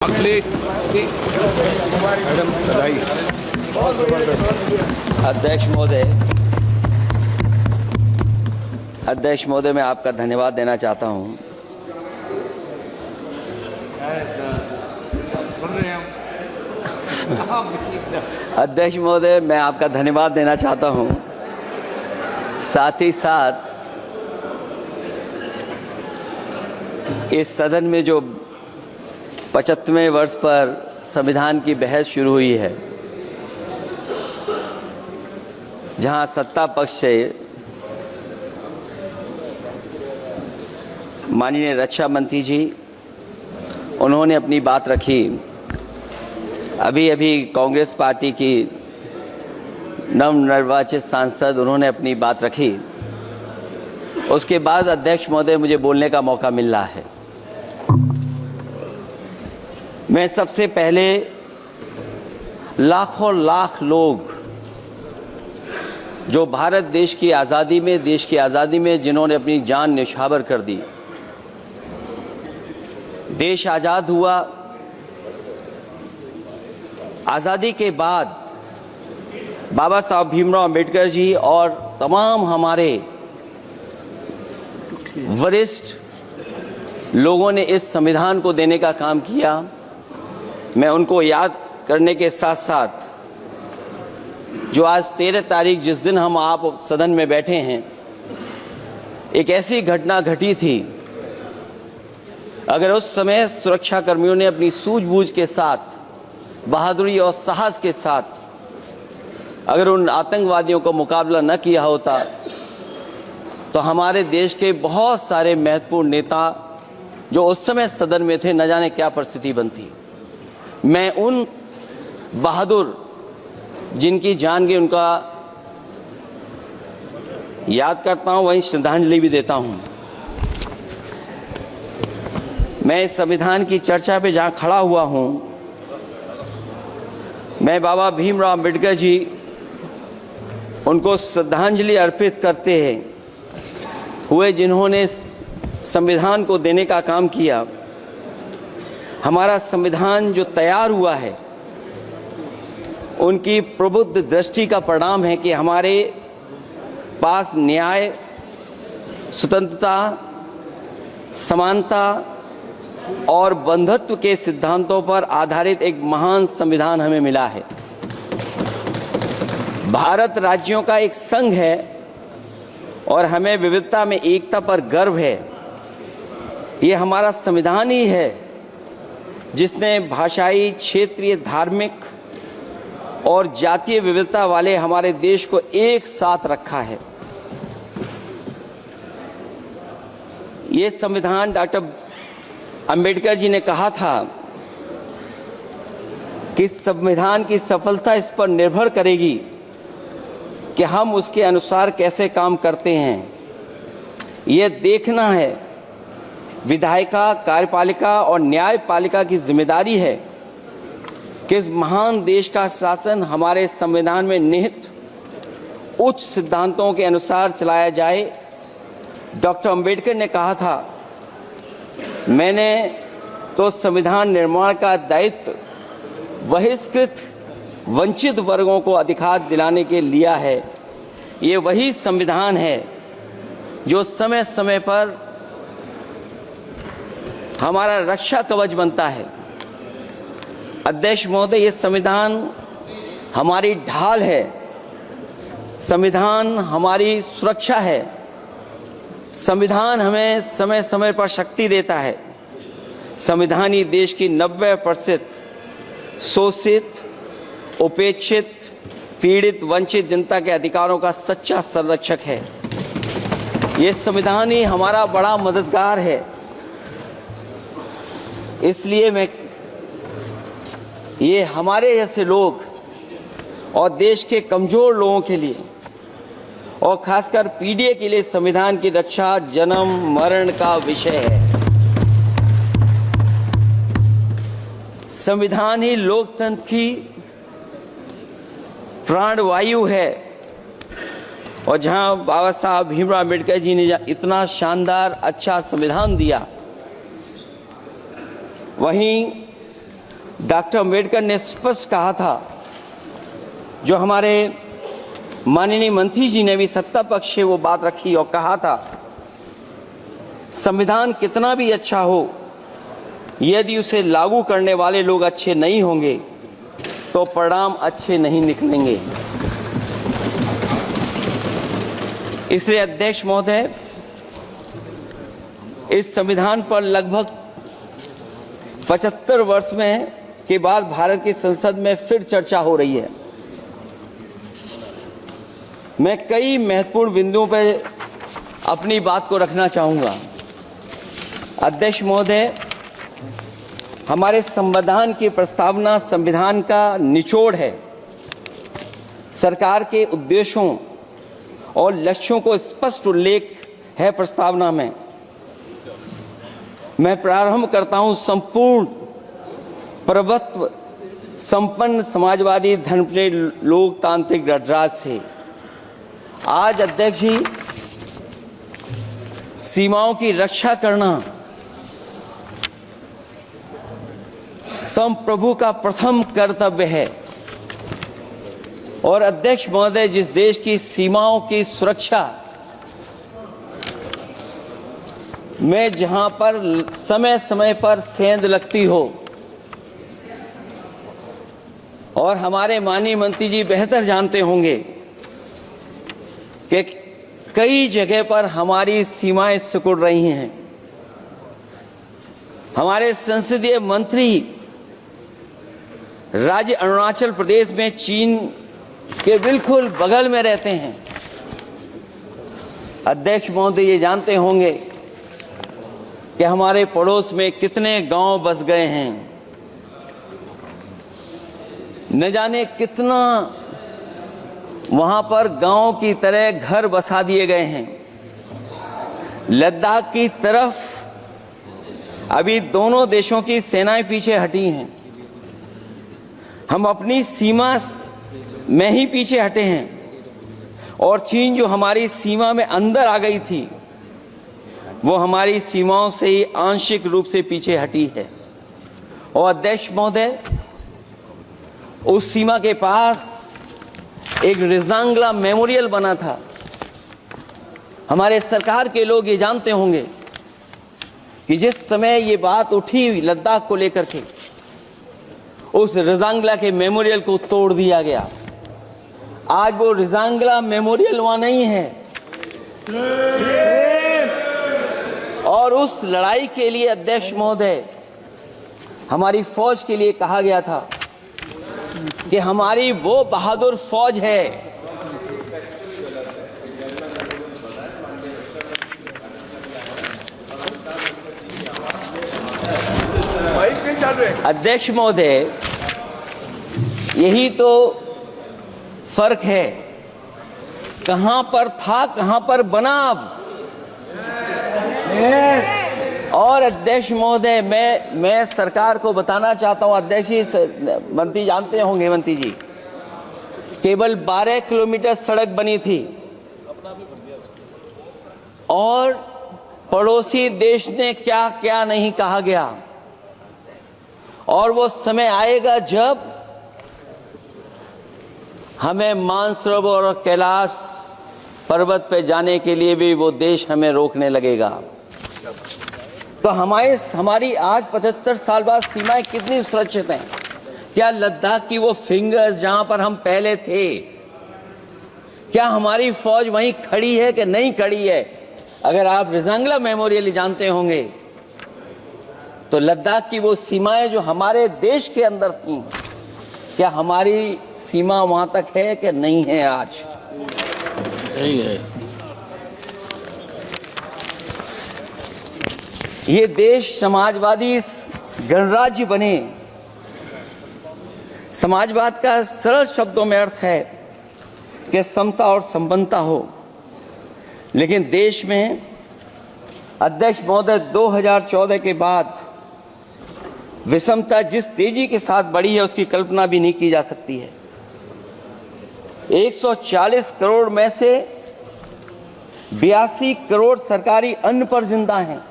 Madam बधाई। बहुत जबरदस्त। अध्यक्ष महोदय, मैं आपका धन्यवाद देना चाहता हूं। अध्यक्ष महोदय, मैं आपका धन्यवाद देना चाहता हूं। साथ ही साथ इस सदन में जो 75वें वर्ष पर संविधान की बहस शुरू हुई है, जहां सत्ता पक्ष से माननीय रक्षा मंत्री जी उन्होंने अपनी बात रखी। अभी कांग्रेस पार्टी की नवनिर्वाचित सांसद उन्होंने अपनी बात रखी। उसके बाद अध्यक्ष महोदय मुझे बोलने का मौका मिल रहा है। मैं सबसे पहले लाखों लाख लोग जो भारत देश की आज़ादी में जिन्होंने अपनी जान न्यौछावर कर दी, देश आज़ाद हुआ। आज़ादी के बाद बाबा साहब भीमराव अंबेडकर जी और तमाम हमारे वरिष्ठ लोगों ने इस संविधान को देने का काम किया। मैं उनको याद करने के साथ साथ जो आज 13 तारीख जिस दिन हम आप सदन में बैठे हैं, एक ऐसी घटना घटी थी, अगर उस समय सुरक्षा कर्मियों ने अपनी सूझबूझ के साथ, बहादुरी और साहस के साथ अगर उन आतंकवादियों को मुकाबला न किया होता तो हमारे देश के बहुत सारे महत्वपूर्ण नेता जो उस समय सदन में थे, न जाने क्या परिस्थिति बनती। मैं उन बहादुर जिनकी जान गई उनका याद करता हूं, वहीं श्रद्धांजलि भी देता हूं। मैं इस संविधान की चर्चा पे जहां खड़ा हुआ हूं, मैं बाबा भीमराव अंबेडकर जी उनको श्रद्धांजलि अर्पित करते हुए जिन्होंने संविधान को देने का काम किया। हमारा संविधान जो तैयार हुआ है, उनकी प्रबुद्ध दृष्टि का परिणाम है कि हमारे पास न्याय, स्वतंत्रता, समानता और बंधुत्व के सिद्धांतों पर आधारित एक महान संविधान हमें मिला है। भारत राज्यों का एक संघ है और हमें विविधता में एकता पर गर्व है। ये हमारा संविधान ही है जिसने भाषाई, क्षेत्रीय, धार्मिक और जातीय विविधता वाले हमारे देश को एक साथ रखा है। ये संविधान डॉक्टर अंबेडकर जी ने कहा था कि संविधान की सफलता इस पर निर्भर करेगी कि हम उसके अनुसार कैसे काम करते हैं। ये देखना है, विधायिका, कार्यपालिका और न्यायपालिका की जिम्मेदारी है कि इस महान देश का शासन हमारे संविधान में निहित उच्च सिद्धांतों के अनुसार चलाया जाए। डॉक्टर अंबेडकर ने कहा था, मैंने तो संविधान निर्माण का दायित्व बहिष्कृत वंचित वर्गों को अधिकार दिलाने के लिया है। ये वही संविधान है जो समय समय पर हमारा रक्षा कवच बनता है। अध्यक्ष महोदय, ये संविधान हमारी ढाल है, संविधान हमारी सुरक्षा है, संविधान हमें समय समय पर शक्ति देता है। संविधान ही देश की 90% शोषित, उपेक्षित, पीड़ित, वंचित जनता के अधिकारों का सच्चा संरक्षक है। ये संविधान ही हमारा बड़ा मददगार है। इसलिए ये हमारे जैसे लोग और देश के कमजोर लोगों के लिए और खासकर पीढ़ी के लिए संविधान की रक्षा जन्म मरण का विषय है। संविधान ही लोकतंत्र की प्राणवायु है और जहां बाबा साहब भीमराव अंबेडकर जी ने इतना शानदार अच्छा संविधान दिया, वहीं डॉक्टर अम्बेडकर ने स्पष्ट कहा था, जो हमारे माननीय मंत्री जी ने भी सत्ता पक्ष से वो बात रखी और कहा था, संविधान कितना भी अच्छा हो, यदि उसे लागू करने वाले लोग अच्छे नहीं होंगे तो परिणाम अच्छे नहीं निकलेंगे। इसलिए अध्यक्ष महोदय, इस संविधान पर लगभग 75 वर्ष में के बाद भारत की संसद में फिर चर्चा हो रही है। मैं कई महत्वपूर्ण बिंदुओं पर अपनी बात को रखना चाहूंगा। अध्यक्ष महोदय, हमारे संविधान की प्रस्तावना संविधान का निचोड़ है। सरकार के उद्देश्यों और लक्ष्यों को स्पष्ट उल्लेख है प्रस्तावना में। मैं प्रारंभ करता हूं संपूर्ण प्रभुत्व संपन्न समाजवादी धर्मप्रिय लोकतांत्रिक गणराज्य से। आज अध्यक्ष जी, सीमाओं की रक्षा करना संप्रभु का प्रथम कर्तव्य है। और अध्यक्ष महोदय, जिस देश की सीमाओं की सुरक्षा में जहां पर समय समय पर सेंध लगती हो, और हमारे माननीय मंत्री जी बेहतर जानते होंगे कि कई जगह पर हमारी सीमाएं सिकुड़ रही हैं। हमारे संसदीय मंत्री राज्य अरुणाचल प्रदेश में चीन के बिल्कुल बगल में रहते हैं। अध्यक्ष महोदय, ये जानते होंगे कि हमारे पड़ोस में कितने गांव बस गए हैं, न जाने कितना वहां पर गांव की तरह घर बसा दिए गए हैं। लद्दाख की तरफ अभी दोनों देशों की सेनाएं पीछे हटी हैं। हम अपनी सीमा में ही पीछे हटे हैं, और चीन जो हमारी सीमा में अंदर आ गई थी, वो हमारी सीमाओं से ही आंशिक रूप से पीछे हटी है। और अध्यक्ष महोदय, उस सीमा के पास एक रिजांगला मेमोरियल बना था। हमारे सरकार के लोग ये जानते होंगे कि जिस समय ये बात उठी लद्दाख को लेकर के, उस रिजांगला के मेमोरियल को तोड़ दिया गया। आज वो रिजांगला मेमोरियल वहां नहीं है। और उस लड़ाई के लिए अध्यक्ष महोदय, हमारी फौज के लिए कहा गया था कि हमारी वो बहादुर फौज है अध्यक्ष महोदय, यही तो फर्क है। कहां पर था, कहां पर बना अब। और अध्यक्ष महोदय, मैं सरकार को बताना चाहता हूं, अध्यक्ष जी, मंत्री जानते होंगे, मंत्री जी, केवल 12 किलोमीटर सड़क बनी थी, और पड़ोसी देश ने क्या क्या नहीं कहा गया। और वो समय आएगा जब हमें मानसरोवर और कैलाश पर्वत पे जाने के लिए भी वो देश हमें रोकने लगेगा। तो हमारी आज 75 साल बाद सीमाएं कितनी सुरक्षित हैं। क्या लद्दाख की वो फिंगर्स जहां पर हम पहले थे, क्या हमारी फौज वहीं खड़ी है कि नहीं खड़ी है? अगर आप रिजांगला मेमोरियल जानते होंगे, तो लद्दाख की वो सीमाएं जो हमारे देश के अंदर थी, क्या हमारी सीमा वहां तक है कि नहीं है? आज नहीं है। ये देश समाजवादी गणराज्य बने। समाजवाद का सरल शब्दों में अर्थ है कि समता और संपन्नता हो। लेकिन देश में अध्यक्ष महोदय, 2014 के बाद विषमता जिस तेजी के साथ बढ़ी है, उसकी कल्पना भी नहीं की जा सकती है। 140 करोड़ में से 82 करोड़ सरकारी अन्न पर जिंदा हैं।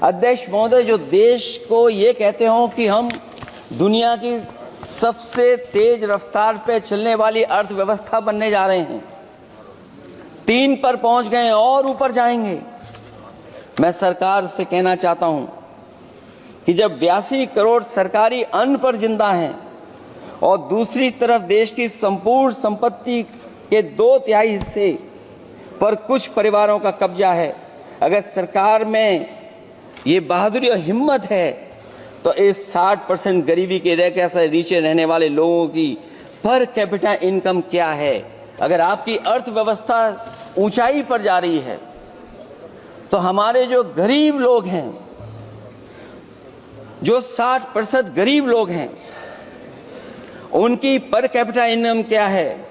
अध्यक्ष महोदय, जो देश को ये कहते हो कि हम दुनिया की सबसे तेज रफ्तार पे चलने वाली अर्थव्यवस्था बनने जा रहे हैं। 3 पर पहुंच गए और ऊपर जाएंगे। मैं सरकार से कहना चाहता हूं कि जब 82 करोड़ सरकारी अन्न पर जिंदा हैं और दूसरी तरफ देश की संपूर्ण संपत्ति के 2/3 हिस्से पर कुछ परिवारों का कब्जा है, अगर सरकार में ये बहादुरी और हिम्मत है तो इस 60% गरीबी के रेखा से नीचे रहने वाले लोगों की पर कैपिटा इनकम क्या है? अगर आपकी अर्थव्यवस्था ऊंचाई पर जा रही है तो हमारे जो गरीब लोग हैं, जो 60% गरीब लोग हैं, उनकी पर कैपिटा इनकम क्या है?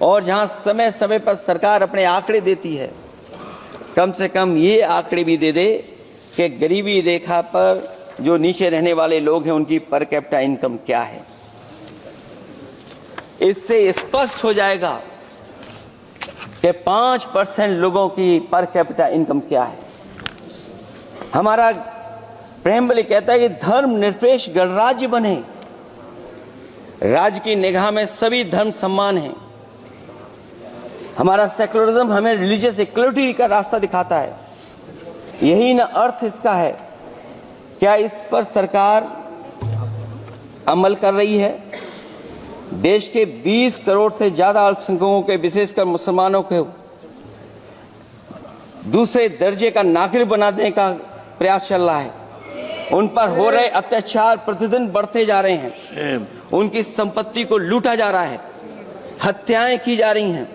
और जहां समय समय पर सरकार अपने आंकड़े देती है, कम से कम ये आंकड़े भी दे दे कि गरीबी रेखा पर जो नीचे रहने वाले लोग हैं उनकी पर कैपिटा इनकम क्या है। इससे स्पष्ट हो जाएगा कि 5% लोगों की पर कैपिटा इनकम क्या है। हमारा प्रेमबली कहता है कि धर्म निरपेक्ष गणराज्य बने, राज्य की निगाह में सभी धर्म सम्मान हैं। हमारा सेकुलरिज्म हमें रिलीजियस इक्वलिटी का रास्ता दिखाता है। यही ना अर्थ इसका है। क्या इस पर सरकार अमल कर रही है? देश के 20 करोड़ से ज्यादा अल्पसंख्यकों के, विशेषकर मुसलमानों को दूसरे दर्जे का नागरिक बनाने का प्रयास चल रहा है। उन पर हो रहे अत्याचार प्रतिदिन बढ़ते जा रहे हैं। उनकी संपत्ति को लूटा जा रहा है, हत्याएं की जा रही हैं,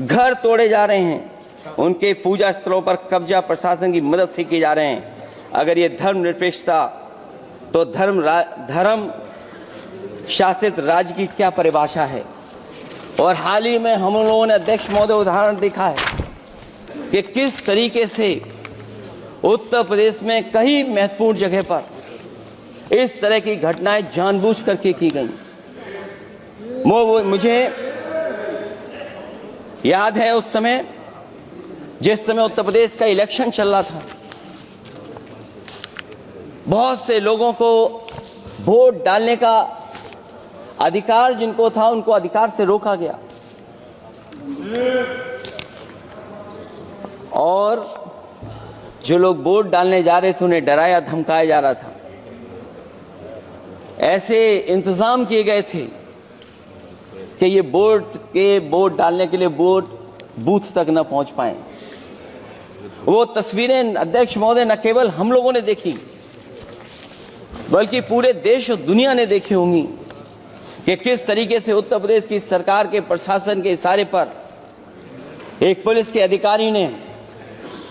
घर तोड़े जा रहे हैं, उनके पूजा स्थलों पर कब्जा प्रशासन की मदद से किए जा रहे हैं। अगर ये धर्म निरपेक्षता तो धर्म शासित राज्य की क्या परिभाषा है? और हाल ही में हम लोगों ने अध्यक्ष महोदय उदाहरण देखा है कि किस तरीके से उत्तर प्रदेश में कई महत्वपूर्ण जगह पर इस तरह की घटनाएं जानबूझ करके की गई। मुझे याद है उस समय, जिस समय उत्तर प्रदेश का इलेक्शन चल रहा था, बहुत से लोगों को वोट डालने का अधिकार जिनको था उनको अधिकार से रोका गया और जो लोग वोट डालने जा रहे थे उन्हें डराया धमकाया जा रहा था। ऐसे इंतजाम किए गए थे कि ये वोट डालने के लिए वोट बूथ तक न पहुंच पाए। वो तस्वीरें अध्यक्ष महोदय न केवल हम लोगों ने देखी बल्कि पूरे देश और दुनिया ने देखी होंगी कि किस तरीके से उत्तर प्रदेश की सरकार के प्रशासन के इशारे पर एक पुलिस के अधिकारी ने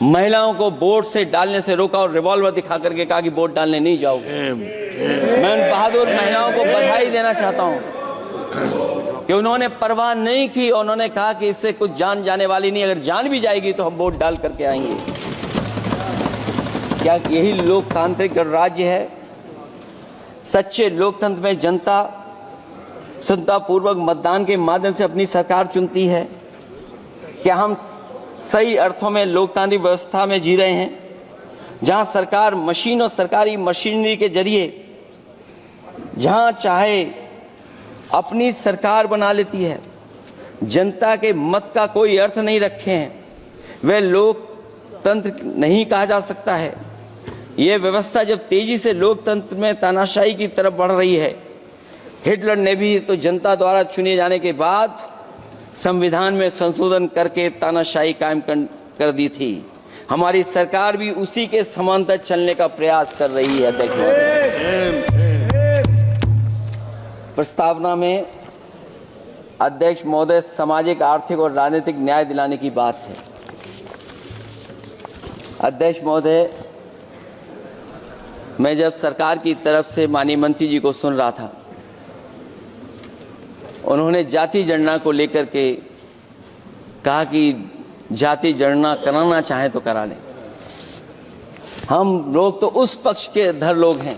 महिलाओं को वोट से डालने से रोका और रिवॉल्वर दिखा करके कहा कि वोट डालने नहीं जाओगे। मैं उन बहादुर महिलाओं को बधाई देना चाहता हूं कि उन्होंने परवाह नहीं की और उन्होंने कहा कि इससे कुछ जान जाने वाली नहीं, अगर जान भी जाएगी तो हम वोट डाल करके आएंगे। क्या यही लोकतांत्रिक गणराज्य है? सच्चे लोकतंत्र में जनता श्रद्धापूर्वक मतदान के माध्यम से अपनी सरकार चुनती है। क्या हम सही अर्थों में लोकतांत्रिक व्यवस्था में जी रहे हैं, जहां सरकार मशीन और सरकारी मशीनरी के जरिए जहां चाहे अपनी सरकार बना लेती है, जनता के मत का कोई अर्थ नहीं रखे हैं, वह लोकतंत्र नहीं कहा जा सकता है। यह व्यवस्था जब तेजी से लोकतंत्र में तानाशाही की तरफ बढ़ रही है, हिटलर ने भी तो जनता द्वारा चुने जाने के बाद संविधान में संशोधन करके तानाशाही कायम कर दी थी। हमारी सरकार भी उसी के समांतर चलने का प्रयास कर रही है। प्रस्तावना में अध्यक्ष महोदय सामाजिक, आर्थिक और राजनीतिक न्याय दिलाने की बात है। अध्यक्ष महोदय, मैं जब सरकार की तरफ से माननीय मंत्री जी को सुन रहा था, उन्होंने जाति जनगणना को लेकर के कहा कि जाति जनगणना कराना चाहें तो करा लें। हम लोग तो उस पक्ष के धर लोग हैं,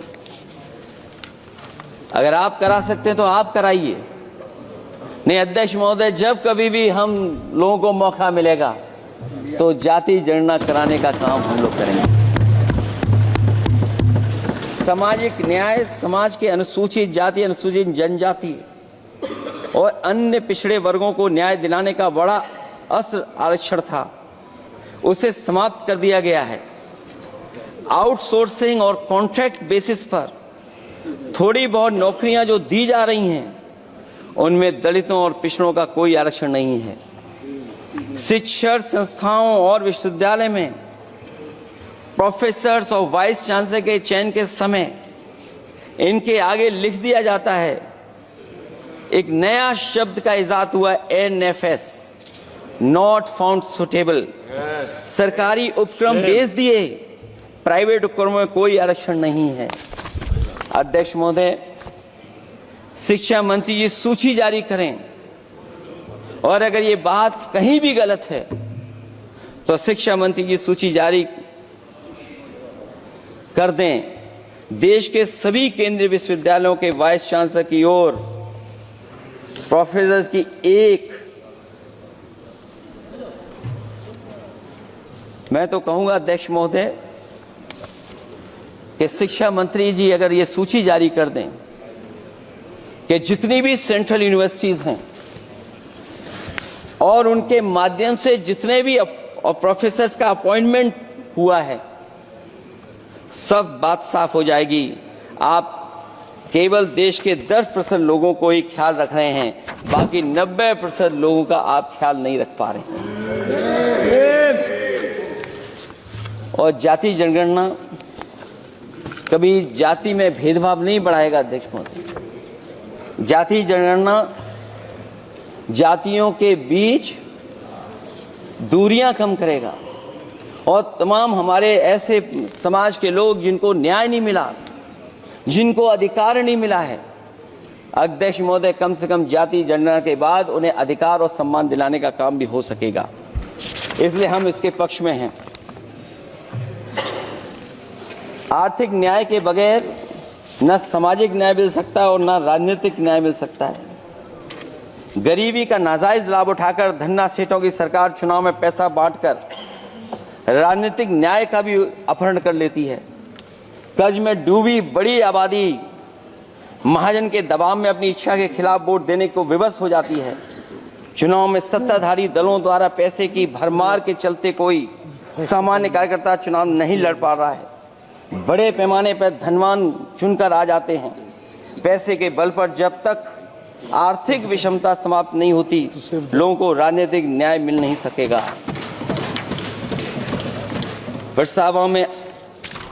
अगर आप करा सकते हैं तो आप कराइए। नहीं अध्यक्ष महोदय, जब कभी भी हम लोगों को मौका मिलेगा तो जाति जनगणना कराने का काम हम लोग करेंगे। सामाजिक न्याय समाज के अनुसूचित जाति, अनुसूचित जनजाति और अन्य पिछड़े वर्गों को न्याय दिलाने का बड़ा अस्त्र आरक्षण था, उसे समाप्त कर दिया गया है। आउटसोर्सिंग और कॉन्ट्रैक्ट बेसिस पर थोड़ी बहुत नौकरियां जो दी जा रही हैं, उनमें दलितों और पिछड़ों का कोई आरक्षण नहीं है। शिक्षण संस्थाओं और विश्वविद्यालय में प्रोफेसर्स और वाइस चांसलर के चयन के समय इनके आगे लिख दिया जाता है, एक नया शब्द का इजाद हुआ, NFS, नॉट फाउंड सुटेबल। सरकारी उपक्रम भेज दिए, प्राइवेट उपक्रमों में कोई आरक्षण नहीं है। अध्यक्ष महोदय, शिक्षा मंत्री जी सूची जारी करें, और अगर ये बात कहीं भी गलत है तो शिक्षा मंत्री जी सूची जारी कर दें। देश के सभी केंद्रीय विश्वविद्यालयों के वाइस चांसलर की ओर प्रोफेसर्स की एक, मैं तो कहूंगा अध्यक्ष महोदय कि शिक्षा मंत्री जी अगर ये सूची जारी कर दें कि जितनी भी सेंट्रल यूनिवर्सिटीज हैं और उनके माध्यम से जितने भी प्रोफेसर्स का अपॉइंटमेंट हुआ है, सब बात साफ हो जाएगी। आप केवल देश के 10% लोगों को ही ख्याल रख रहे हैं, बाकी 90% लोगों का आप ख्याल नहीं रख पा रहे हैं। और जाति जनगणना कभी जाति में भेदभाव नहीं बढ़ाएगा अध्यक्ष महोदय। जाति जनगणना जातियों के बीच दूरियां कम करेगा और तमाम हमारे ऐसे समाज के लोग जिनको न्याय नहीं मिला, जिनको अधिकार नहीं मिला है, अध्यक्ष महोदय कम से कम जाति जनगणना के बाद उन्हें अधिकार और सम्मान दिलाने का काम भी हो सकेगा। इसलिए हम इसके पक्ष में हैं। आर्थिक न्याय के बगैर न सामाजिक न्याय मिल सकता है और न राजनीतिक न्याय मिल सकता है। गरीबी का नाजायज लाभ उठाकर धन्ना सेठों की सरकार चुनाव में पैसा बांटकर राजनीतिक न्याय का भी अपहरण कर लेती है। कर्ज में डूबी बड़ी आबादी महाजन के दबाव में अपनी इच्छा के खिलाफ वोट देने को विवश हो जाती है। चुनाव में सत्ताधारी दलों द्वारा पैसे की भरमार के चलते कोई सामान्य कार्यकर्ता चुनाव नहीं लड़ पा रहा है। बड़े पैमाने पर धनवान चुनकर आ जाते हैं। पैसे के बल पर जब तक आर्थिक विषमता समाप्त नहीं होती, लोगों को राजनीतिक न्याय मिल नहीं सकेगा। प्रस्तावों में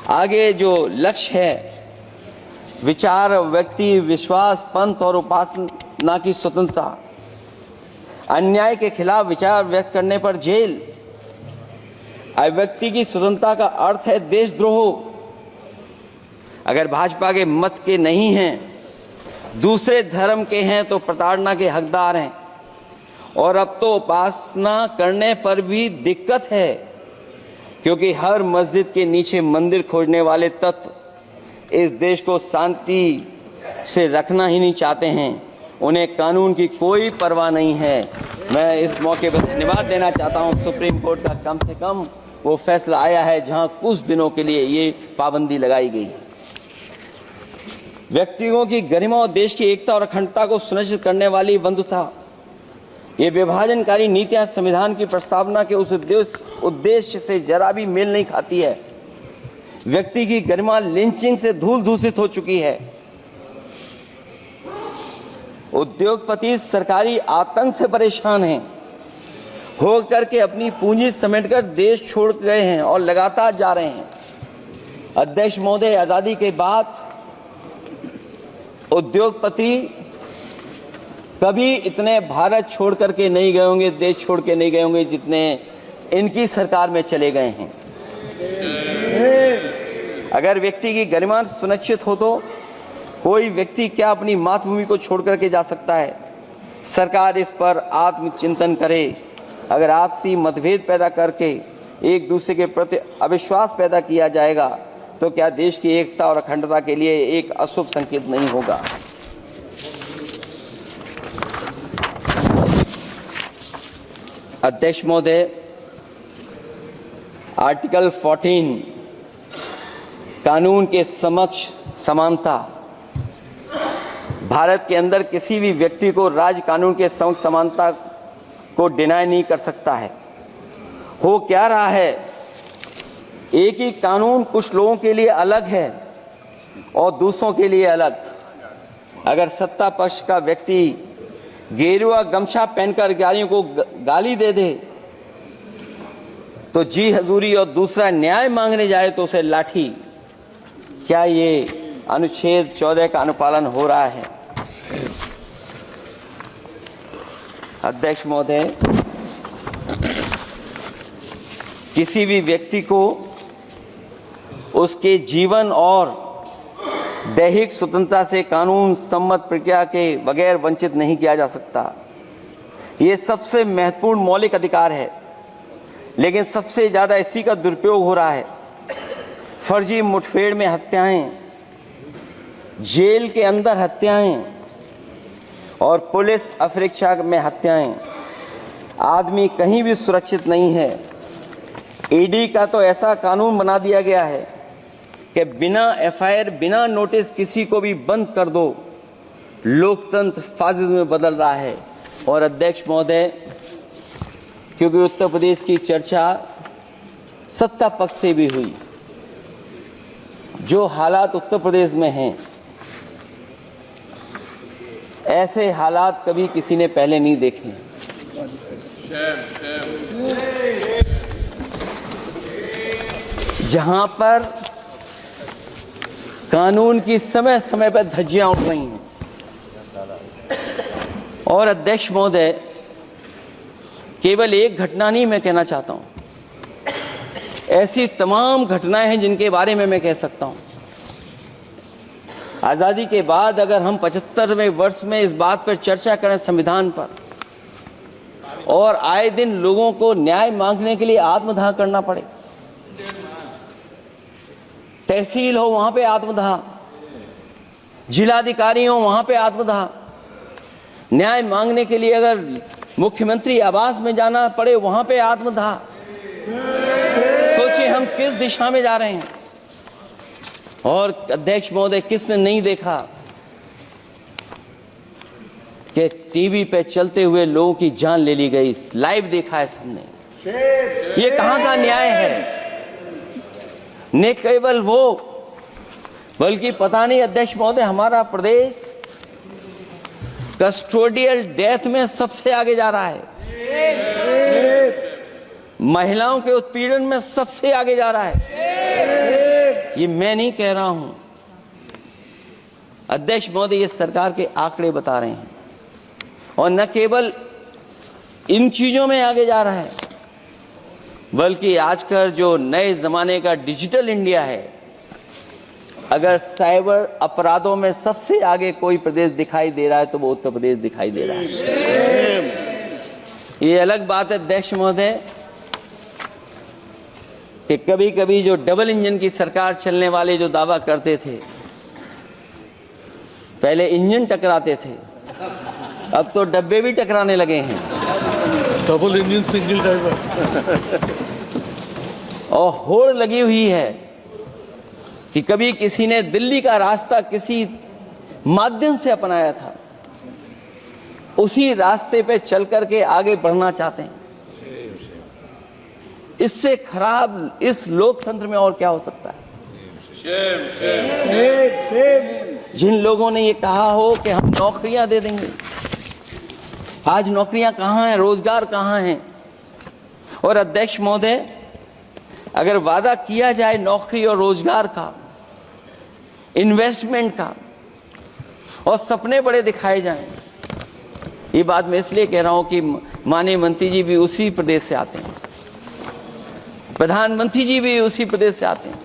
आगे जो लक्ष्य है, विचार, व्यक्ति, विश्वास, पंथ और उपासना की स्वतंत्रता, अन्याय के खिलाफ विचार व्यक्त करने पर जेल, अभिव्यक्ति की स्वतंत्रता का अर्थ है देशद्रोह। अगर भाजपा के मत के नहीं हैं, दूसरे धर्म के हैं तो प्रताड़ना के हकदार हैं। और अब तो उपासना करने पर भी दिक्कत है, क्योंकि हर मस्जिद के नीचे मंदिर खोजने वाले तत्व इस देश को शांति से रखना ही नहीं चाहते हैं। उन्हें कानून की कोई परवाह नहीं है। मैं इस मौके पर धन्यवाद देना चाहता हूं सुप्रीम कोर्ट का, कम से कम वो फैसला आया है जहां कुछ दिनों के लिए ये पाबंदी लगाई गई। व्यक्तियों की गरिमा और देश की एकता और अखंडता को सुनिश्चित करने वाली बंधुता, ये विभाजनकारी नीतियां संविधान की प्रस्तावना के उस उद्देश्य से जरा भी मेल नहीं खाती है। व्यक्ति की गरिमा लिंचिंग से धूल दूषित हो चुकी है। उद्योगपति सरकारी आतंक से परेशान हैं, होकर के अपनी पूंजी समेटकर देश छोड़ गए हैं और लगातार जा रहे हैं। अध्यक्ष महोदय, आजादी के बाद उद्योगपति कभी इतने भारत छोड़ करके नहीं गए होंगे, देश छोड़ के नहीं गए होंगे जितने इनकी सरकार में चले गए हैं। अगर व्यक्ति की गरिमा सुनिश्चित हो तो कोई व्यक्ति क्या अपनी मातृभूमि को छोड़ करके जा सकता है। सरकार इस पर आत्मचिंतन करे। अगर आपसी मतभेद पैदा करके एक दूसरे के प्रति अविश्वास पैदा किया जाएगा तो क्या देश की एकता और अखंडता के लिए एक अशुभ संकेत नहीं होगा। अध्यक्ष महोदय, आर्टिकल 14 कानून के समक्ष समानता। भारत के अंदर किसी भी व्यक्ति को राज कानून के समक्ष समानता को डिनाई नहीं कर सकता है। हो क्या रहा है, एक ही कानून कुछ लोगों के लिए अलग है और दूसरों के लिए अलग। अगर सत्ता पक्ष का व्यक्ति गेरुआ गमछा पहनकर अधिकारियों को गाली दे दे तो जी हजूरी और दूसरा न्याय मांगने जाए तो उसे लाठी। क्या ये अनुच्छेद 14 का अनुपालन हो रहा है? अध्यक्ष महोदय, किसी भी व्यक्ति को उसके जीवन और दैहिक स्वतंत्रता से कानून सम्मत प्रक्रिया के बगैर वंचित नहीं किया जा सकता। ये सबसे महत्वपूर्ण मौलिक अधिकार है, लेकिन सबसे ज्यादा इसी का दुरुपयोग हो रहा है। फर्जी मुठभेड़ में हत्याएं, जेल के अंदर हत्याएं और पुलिस अफरीक्षा में हत्याएं। आदमी कहीं भी सुरक्षित नहीं है। ईडी का तो ऐसा कानून बना दिया गया है कि बिना एफआईआर, बिना नोटिस किसी को भी बंद कर दो। लोकतंत्र फासिज्म में बदल रहा है। और अध्यक्ष महोदय, क्योंकि उत्तर प्रदेश की चर्चा सत्ता पक्ष से भी हुई, जो हालात उत्तर प्रदेश में हैं, ऐसे हालात कभी किसी ने पहले नहीं देखे। जहां पर कानून की समय समय पर धज्जियां उठ रही हैं। और अध्यक्ष महोदय, केवल एक घटना नहीं मैं कहना चाहता हूं, ऐसी तमाम घटनाएं हैं जिनके बारे में मैं कह सकता हूं। आजादी के बाद अगर हम 75वें वर्ष में इस बात पर चर्चा करें संविधान पर, और आए दिन लोगों को न्याय मांगने के लिए आत्मदाह करना पड़े, तहसील हो वहां पे आत्मदाह, जिलाधिकारी हो वहां पे आत्मदाह, न्याय मांगने के लिए अगर मुख्यमंत्री आवास में जाना पड़े वहां पे आत्मदाह। सोचिए हम किस दिशा में जा रहे हैं। और अध्यक्ष महोदय, किसने नहीं देखा कि टीवी पे चलते हुए लोगों की जान ले ली गई? लाइव देखा है सबने। ये कहां का न्याय है? न केवल वो, बल्कि पता नहीं अध्यक्ष महोदय, हमारा प्रदेश कस्टोडियल डेथ में सबसे आगे जा रहा है, महिलाओं के उत्पीड़न में सबसे आगे जा रहा है। ये मैं नहीं कह रहा हूं, अध्यक्ष महोदय, ये सरकार के आंकड़े बता रहे हैं। और न केवल इन चीजों में आगे जा रहा है, बल्कि आजकल जो नए जमाने का डिजिटल इंडिया है, अगर साइबर अपराधों में सबसे आगे कोई प्रदेश दिखाई दे रहा है तो वो उत्तर प्रदेश दिखाई दे रहा है। ये अलग बात है अध्यक्ष महोदय कि कभी कभी जो डबल इंजन की सरकार चलने वाले जो दावा करते थे, पहले इंजन टकराते थे, अब तो डब्बे भी टकराने लगे हैं। Double engine single driver. और होड़ लगी हुई है कि कभी किसी ने दिल्ली का रास्ता किसी माध्यम से अपनाया था, उसी रास्ते पे चल करके आगे बढ़ना चाहते हैं। इससे खराब इस लोकतंत्र में और क्या हो सकता है? जिन लोगों ने ये कहा हो कि हम नौकरियां दे देंगे, आज नौकरियां कहां हैं? रोजगार कहां है? और अध्यक्ष महोदय, अगर वादा किया जाए नौकरी और रोजगार का, इन्वेस्टमेंट का, और सपने बड़े दिखाए जाएं, ये बात मैं इसलिए कह रहा हूं कि माननीय मंत्री जी भी उसी प्रदेश से आते हैं, प्रधानमंत्री जी भी उसी प्रदेश से आते हैं।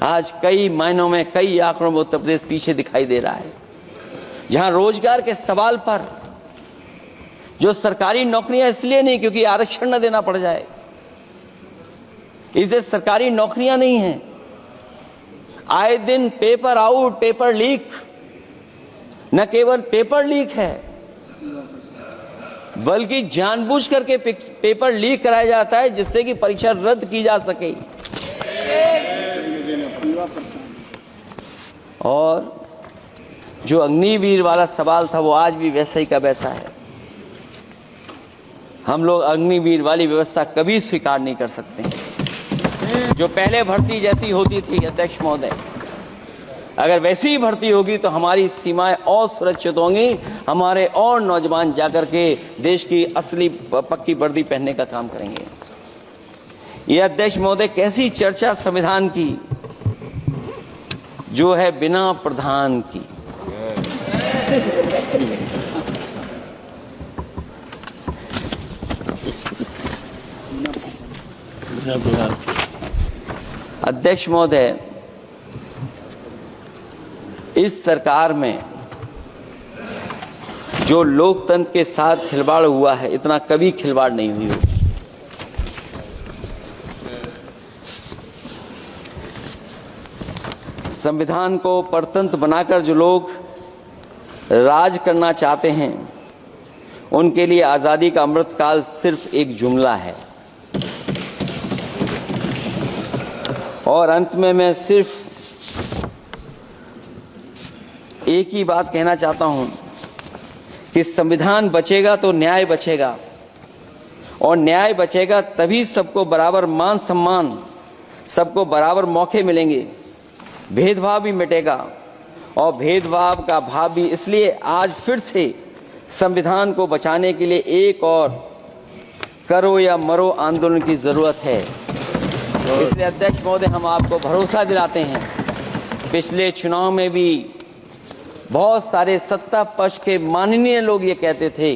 आज कई मायनों में, कई आंकड़ों में उत्तर प्रदेश पीछे दिखाई दे रहा है। जहां रोजगार के सवाल पर जो सरकारी नौकरियां इसलिए नहीं क्योंकि आरक्षण न देना पड़ जाए, इसे सरकारी नौकरियां नहीं हैं। आए दिन पेपर आउट, पेपर लीक, न केवल पेपर लीक है बल्कि जानबूझ करके पेपर लीक कराया जाता है जिससे कि परीक्षा रद्द की जा सके। और जो अग्निवीर वाला सवाल था वो आज भी वैसा ही का वैसा है। हम लोग अग्निवीर वाली व्यवस्था कभी स्वीकार नहीं कर सकते हैं। जो पहले भर्ती जैसी होती थी अध्यक्ष महोदय, अगर वैसी ही भर्ती होगी तो हमारी सीमाएं और सुरक्षित होंगी, हमारे और नौजवान जाकर के देश की असली पक्की वर्दी पहनने का काम करेंगे। ये अध्यक्ष महोदय कैसी चर्चा संविधान की जो है बिना प्रधान की। अध्यक्ष महोदय, इस सरकार में जो लोकतंत्र के साथ खिलवाड़ हुआ है, इतना कभी खिलवाड़ नहीं हुई होगी। संविधान को परतंत्र बनाकर जो लोग राज करना चाहते हैं, उनके लिए आजादी का अमृतकाल सिर्फ एक जुमला है। और अंत में मैं सिर्फ एक ही बात कहना चाहता हूं कि संविधान बचेगा तो न्याय बचेगा, और न्याय बचेगा तभी सबको बराबर मान सम्मान, सबको बराबर मौके मिलेंगे, भेदभाव भी मिटेगा। और भेदभाव का भाव भी इसलिए आज फिर से संविधान को बचाने के लिए एक और करो या मरो आंदोलन की जरूरत है। इसलिए अध्यक्ष महोदय, हम आपको भरोसा दिलाते हैं, पिछले चुनाव में भी बहुत सारे सत्ता पक्ष के माननीय लोग ये कहते थे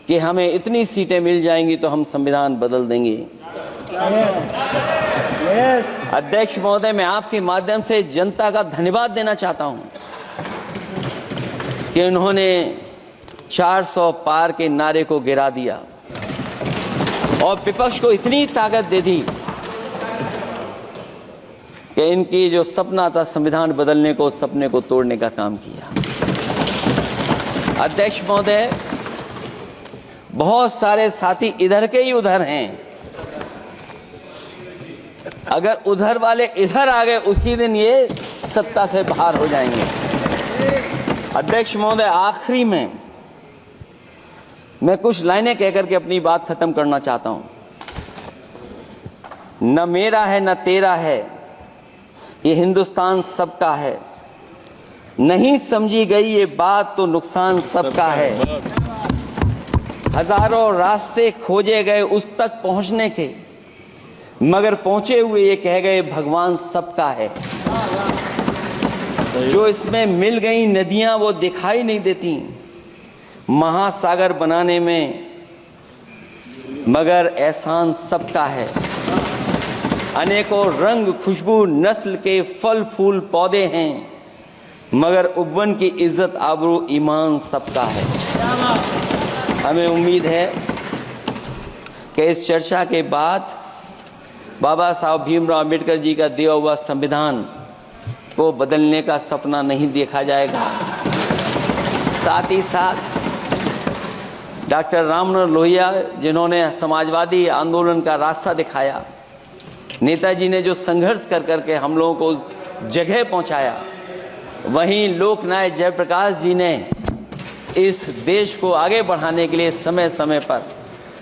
कि हमें इतनी सीटें मिल जाएंगी तो हम संविधान बदल देंगे। अध्यक्ष महोदय, मैं आपके माध्यम से जनता का धन्यवाद देना चाहता हूं कि उन्होंने 400 पार के नारे को गिरा दिया और विपक्ष को इतनी ताकत दे दी कि इनकी जो सपना था संविधान बदलने को, उस सपने को तोड़ने का काम किया। अध्यक्ष महोदय, बहुत सारे साथी इधर के ही उधर हैं, अगर उधर वाले इधर आ गए उसी दिन ये सत्ता से बाहर हो जाएंगे। अध्यक्ष महोदय, आखिरी में मैं कुछ लाइनें कहकर के अपनी बात खत्म करना चाहता हूं। न मेरा है न तेरा है, ये हिंदुस्तान सबका है। नहीं समझी गई ये बात तो नुकसान सबका है। हजारों रास्ते खोजे गए उस तक पहुंचने के, मगर पहुंचे हुए ये कह गए भगवान सबका है। जो इसमें मिल गई नदियां वो दिखाई नहीं देती महासागर बनाने में, मगर एहसान सबका है। अनेकों रंग खुशबू नस्ल के फल फूल पौधे हैं, मगर उपवन की इज्जत आबरू ईमान सबका है। हमें उम्मीद है कि इस चर्चा के बाद बाबा साहब भीमराव अम्बेडकर जी का दिया हुआ संविधान को बदलने का सपना नहीं देखा जाएगा। साथ ही साथ डॉक्टर राममनोहर लोहिया, जिन्होंने समाजवादी आंदोलन का रास्ता दिखाया, नेताजी ने जो संघर्ष कर करके हम लोगों को उस जगह पहुंचाया, वहीं लोकनायक जयप्रकाश जी ने इस देश को आगे बढ़ाने के लिए समय समय पर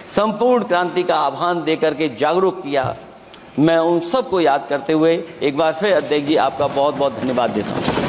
संपूर्ण क्रांति का आह्वान देकर के जागरूक किया। मैं उन सबको याद करते हुए एक बार फिर अध्यक्ष जी आपका बहुत बहुत धन्यवाद देता हूं।